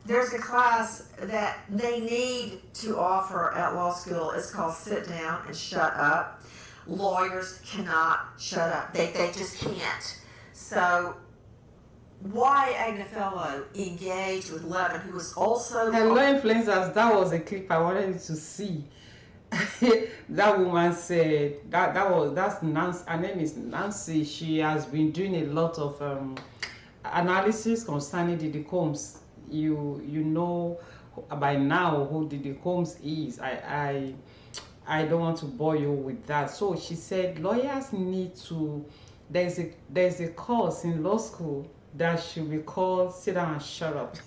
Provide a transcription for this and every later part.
there's a class that they need to offer at law school. It's called Sit Down and Shut Up. Lawyers cannot shut up. They just can't. So why Agnefellow engaged with Levin, who was also... Hello influencers, that was a clip I wanted you to see. That woman said, that's Nancy, her name is Nancy. She has been doing a lot of analysis concerning Diddy Combs. You know by now who Diddy Combs is. I don't want to bore you with that. So she said lawyers need to, there's a course in law school that should be called Sit Down and Shut Up.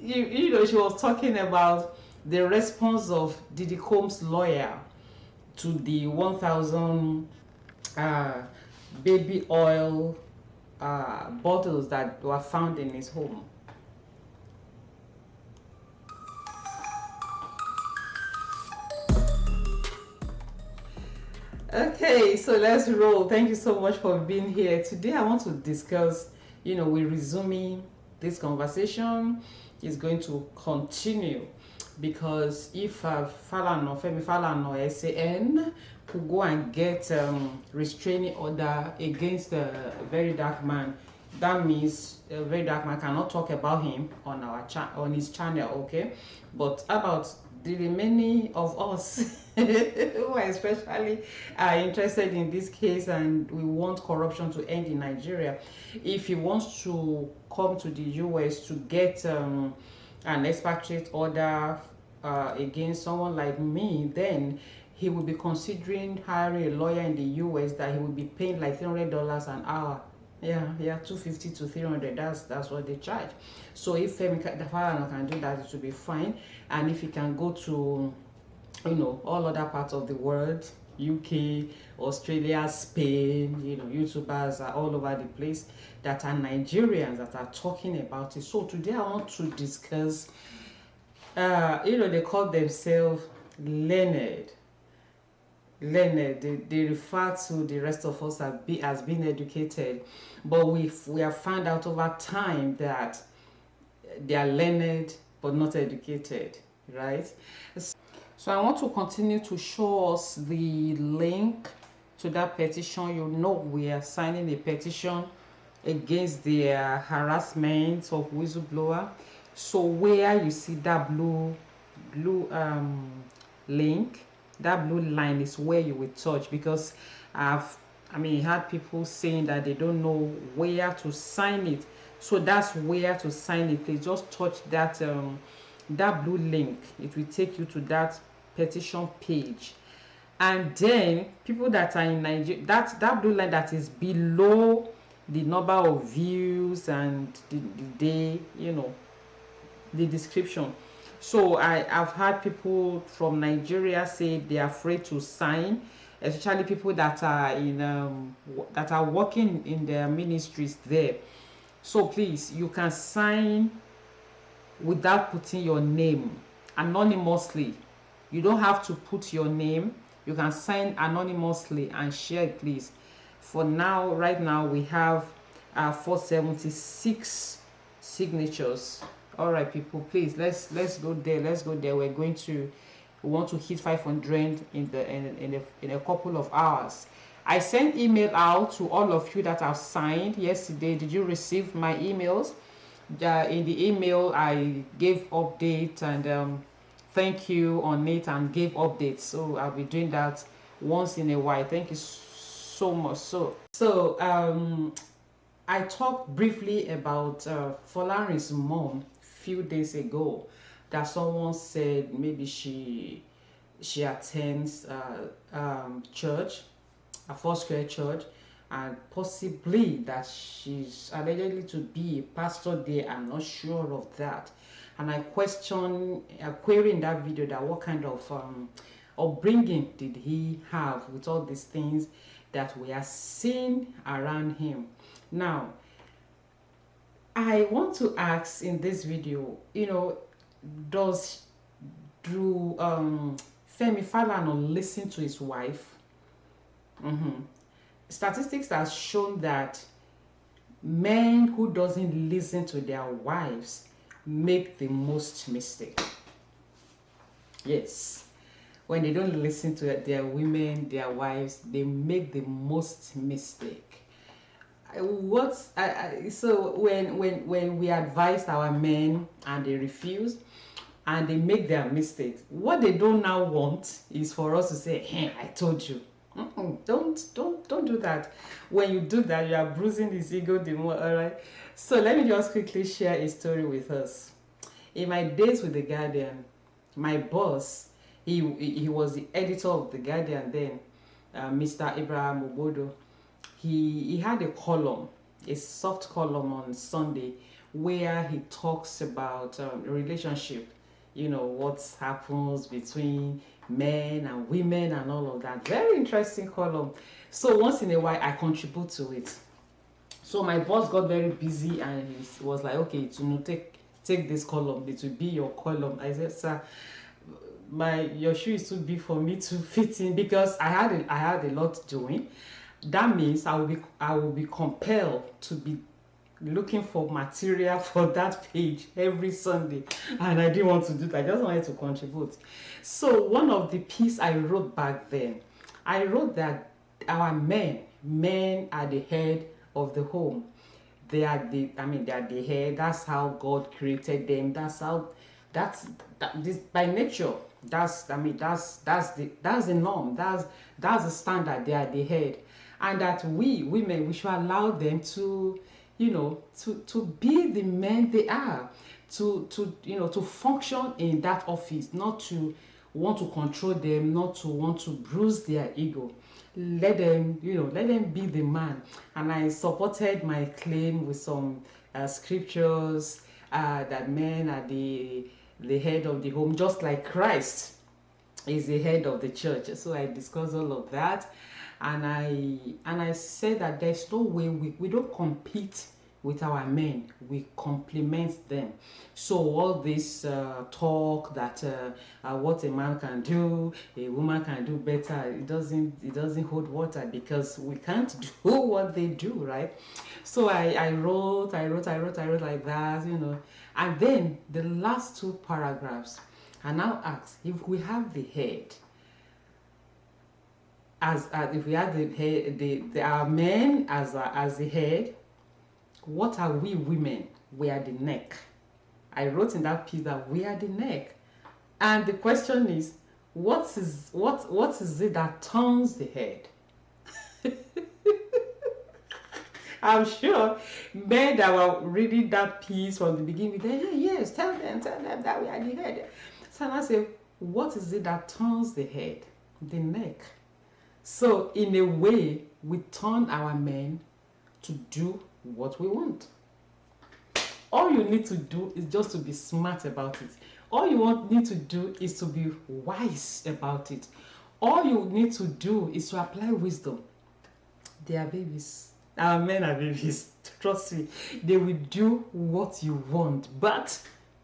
you know, she was talking about the response of Diddy Combs' lawyer to the 1,000 baby oil bottles that were found in his home. Okay, so let's roll. Thank you so much for being here. Today I want to discuss, you know, we're resuming this conversation. It's going to continue because if Falana, Femi Falana or SAN could go and get restraining order against a very dark man, that means a very dark man cannot talk about him on our on his channel, okay? But about the remaining of us who are especially interested in this case and we want corruption to end in Nigeria, if he wants to come to the US to get an expatriate order against someone like me, then he will be considering hiring a lawyer in the US that he will be paying like $300 an hour. Yeah, $250 to $300. That's what they charge. So if the Falana can do that, it will be fine. And if he can go to, you know, all other parts of the world, UK, Australia, Spain, you know, YouTubers are all over the place that are Nigerians that are talking about it. So today I want to discuss, you know, they call themselves learned. They refer to the rest of us as being educated, but we have found out over time that they are learned but not educated, right? So I want to continue to show us the link to that petition. You know, we are signing a petition against the harassment of whistleblower. So where you see that blue link, that blue line is where you will touch, because I had people saying that they don't know where to sign it. So that's where to sign it. Please just touch that that blue link. It will take you to that petition page, and then people that are in Nigeria, that blue line that is below the number of views and the day, you know, the description. So I've had people from Nigeria say they're afraid to sign, especially people that are in that are working in their ministries there. So please, you can sign without putting your name, anonymously. You don't have to put your name. You can sign anonymously and share it, please. For now, right now we have 476 signatures. All right, people, please let's go there. We want to hit 500 in a couple of hours. I sent email out to all of you that have signed yesterday. Did you receive my emails? In the email I gave update and thank you on it and gave updates. So I'll be doing that once in a while. Thank you so much. So I talked briefly about Falana's mom few days ago, that someone said maybe she attends church, a Foursquare church, and possibly that she's allegedly to be a pastor there. I'm not sure of that. And I query in that video that what kind of upbringing did he have with all these things that we are seeing around him. Now, I want to ask in this video, you know, do Femi Falana listen to his wife? Statistics has shown that Men who doesn't listen to their wives make the most mistake. Yes, when they don't listen to their women, their wives, they make the most mistake. So when we advise our men and they refuse and they make their mistakes, what they don't now want is for us to say, hey, I told you. Don't do that. When you do that, you are bruising his ego the more. All right. So let me just quickly share a story with us. In my days with the Guardian, my boss, he was the editor of the Guardian then, Mr. Abraham Obodo. He had a column, a soft column on Sunday, where he talks about relationship. You know, what happens between men and women and all of that. Very interesting column. So once in a while, I contribute to it. So my boss got very busy and he was like, okay, take this column. It will be your column. I said, sir, your shoe is too big for me to fit in, because I had a lot doing. That means I will be compelled to be looking for material for that page every Sunday, and I didn't want to do that. I just wanted to contribute. So one of the pieces I wrote back then, I wrote that our men are the head of the home. They are the head. That's how God created them. That's by nature. That's the norm. That's the standard. They are the head. And that we women, we should allow them to, to be the men they are, to function in that office, not to want to control them, not to want to bruise their ego. Let them be the man. And I supported my claim with some scriptures that men are the head of the home, just like Christ is the head of the church. So I discussed all of that. And I said that there's no way we don't compete with our men, we complement them. So all this talk that what a man can do, a woman can do better, it doesn't hold water, because we can't do what they do, right? So I wrote like that, and then the last two paragraphs, I now asked, if we have the head, as if we have the head, our men as the head, what are we women? We are the neck. I wrote in that piece that we are the neck, and the question is, what is it that turns the head? I'm sure men that were reading that piece from the beginning, yes, tell them that we are the head. So I say, what is it that turns the head? The neck. So in a way, we turn our men to do what we want. All you need to do is just to be smart about it. All you need to do is to be wise about it. All you need to do is to apply wisdom. They are babies. Our men are babies. Trust me. They will do what you want, but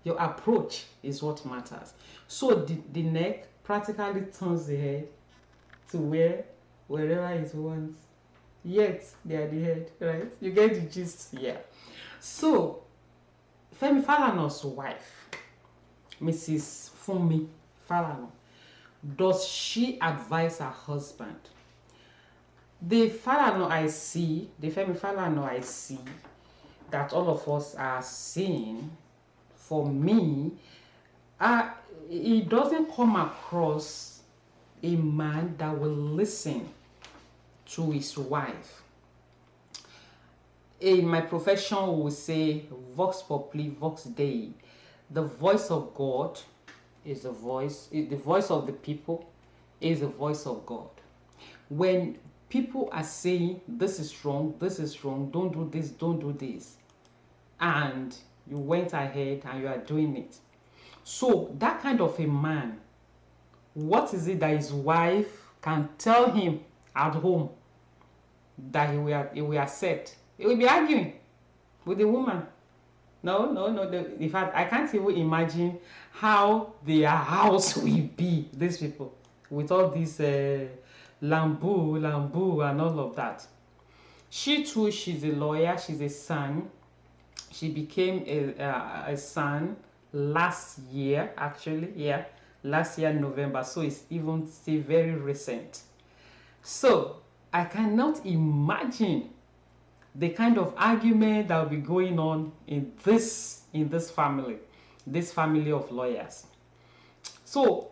your approach is what matters. So the neck practically turns the head to wherever it wants. Yet they are the head, right? You get the gist? Yeah. So Femi Falana's wife, Mrs. Funmi Falana, does she advise her husband? The Femi Falana I see that all of us are seeing, for me, it doesn't come across a man that will listen to his wife. In my profession, we will say vox populi, vox dei. The voice of God is the voice of the people is the voice of God. When people are saying this is wrong, don't do this, and you went ahead and you are doing it. So that kind of a man, what is it that his wife can tell him at home that he will accept? He will be arguing with the woman. No. In fact, I can't even imagine how their house will be, these people, with all this lambu and all of that. She too, she's a lawyer, she's a son. She became a son last year, actually, yeah, last year November, so it's even still very recent. So I cannot imagine the kind of argument that will be going on in this family, this family of lawyers. So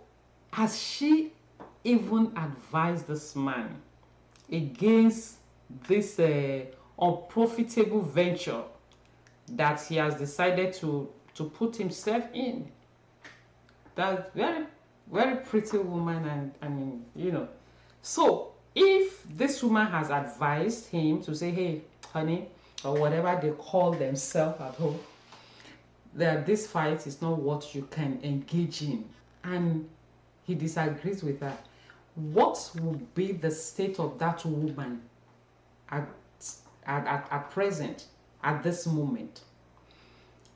has she even advised this man against this unprofitable venture that he has decided to put himself in? That very, very pretty woman, and you know. So if this woman has advised him to say, hey, honey, or whatever they call themselves at home, that this fight is not what you can engage in, and he disagrees with her, what would be the state of that woman at present, at this moment?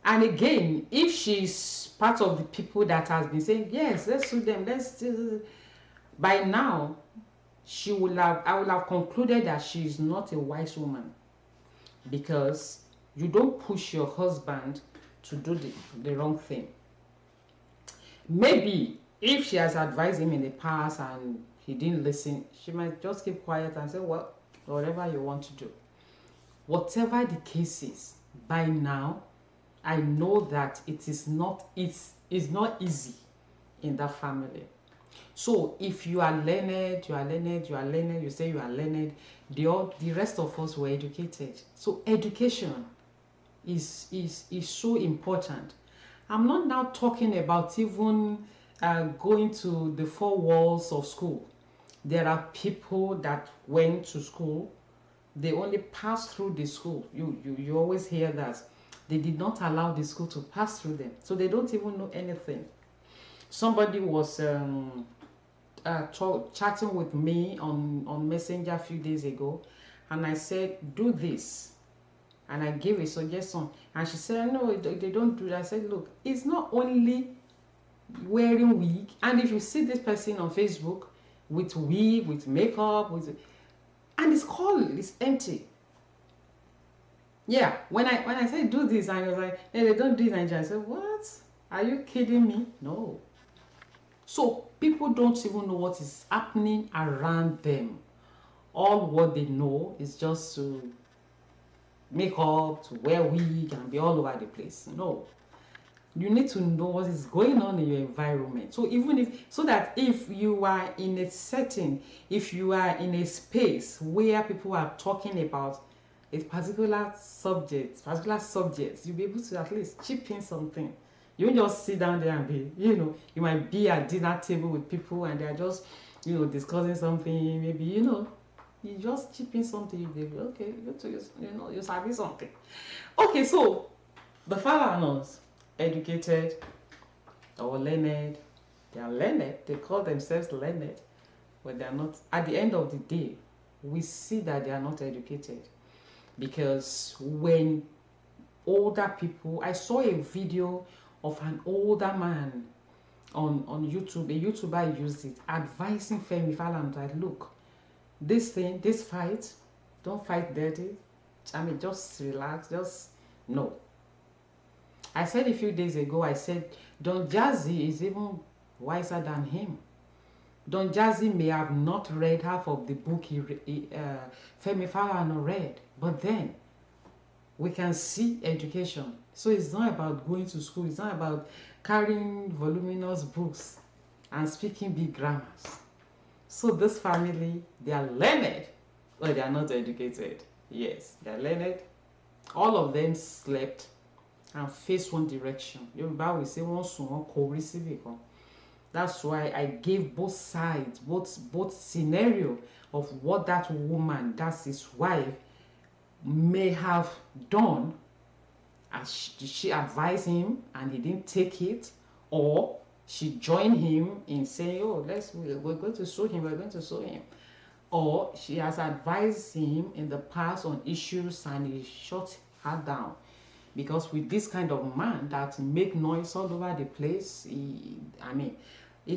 And again, if she's part of the people that has been saying, yes, let's sue them, by now, I will have concluded that she is not a wise woman, because you don't push your husband to do the wrong thing. Maybe if she has advised him in the past and he didn't listen, she might just keep quiet and say, well, whatever you want to do. Whatever the case is, by now, I know that it's not easy in that family. So if you are learned, you say you are learned, the rest of us were educated. So education is so important. I'm not now talking about even going to the four walls of school. There are people that went to school, they only passed through the school. You always hear that. They did not allow the school to pass through them, so they don't even know anything. Somebody was chatting with me on Messenger a few days ago, and I said, do this, and I gave a suggestion, and she said, no, they don't do that. I said, look, it's not only wearing wig, and if you see this person on Facebook with wig, with makeup, and it's empty. Yeah, when I said do this, and I was like, hey, they don't do it in Nigeria. I said, what? Are you kidding me? No. So people don't even know what is happening around them. All what they know is just to make up, to wear wig and be all over the place. No. You need to know what is going on in your environment. So so that if you are in a setting, if you are in a space where people are talking about a particular subject, you'll be able to at least chip in something. You won't just sit down there and be, you might be at dinner table with people and they're just, discussing something, maybe, you just chip in something, you'll be okay, you sabi something. Okay, so the Falanas, educated or learned, they are learned, they call themselves learned, but they are not. At the end of the day, we see that they are not educated. Because when older people, I saw a video of an older man on YouTube, a YouTuber used it, advising Femi Falana that, look, this fight, don't fight dirty. I mean, just relax, no. I said a few days ago, I said, Don Jazzy is even wiser than him. Don Jazzy may have not read half of the book Femi Falana read, but then we can see education. So it's not about going to school, it's not about carrying voluminous books and speaking big grammars. So this family, they are learned, but they are not educated. Yes, they are learned. All of them slept and faced one direction. Yoruba will say one sun one. That's why I gave both sides, both scenario of what that woman, that's his wife, may have done as she advised him and he didn't take it, or she joined him in saying, oh, we're going to sue him, or she has advised him in the past on issues and he shut her down. Because with this kind of man that make noise all over the place, he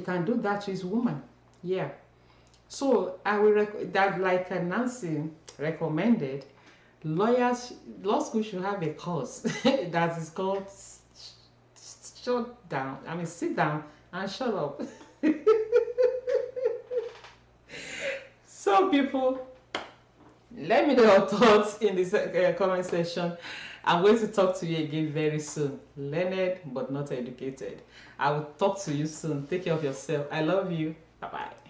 can do that to his woman. Yeah. So I will that, like Nancy recommended, law school should have a course that is called shut down. I mean, sit down and shut up. So, people, let me know your thoughts in the comment section. I'm going to talk to you again very soon. Learned but not educated. I will talk to you soon. Take care of yourself. I love you. Bye bye.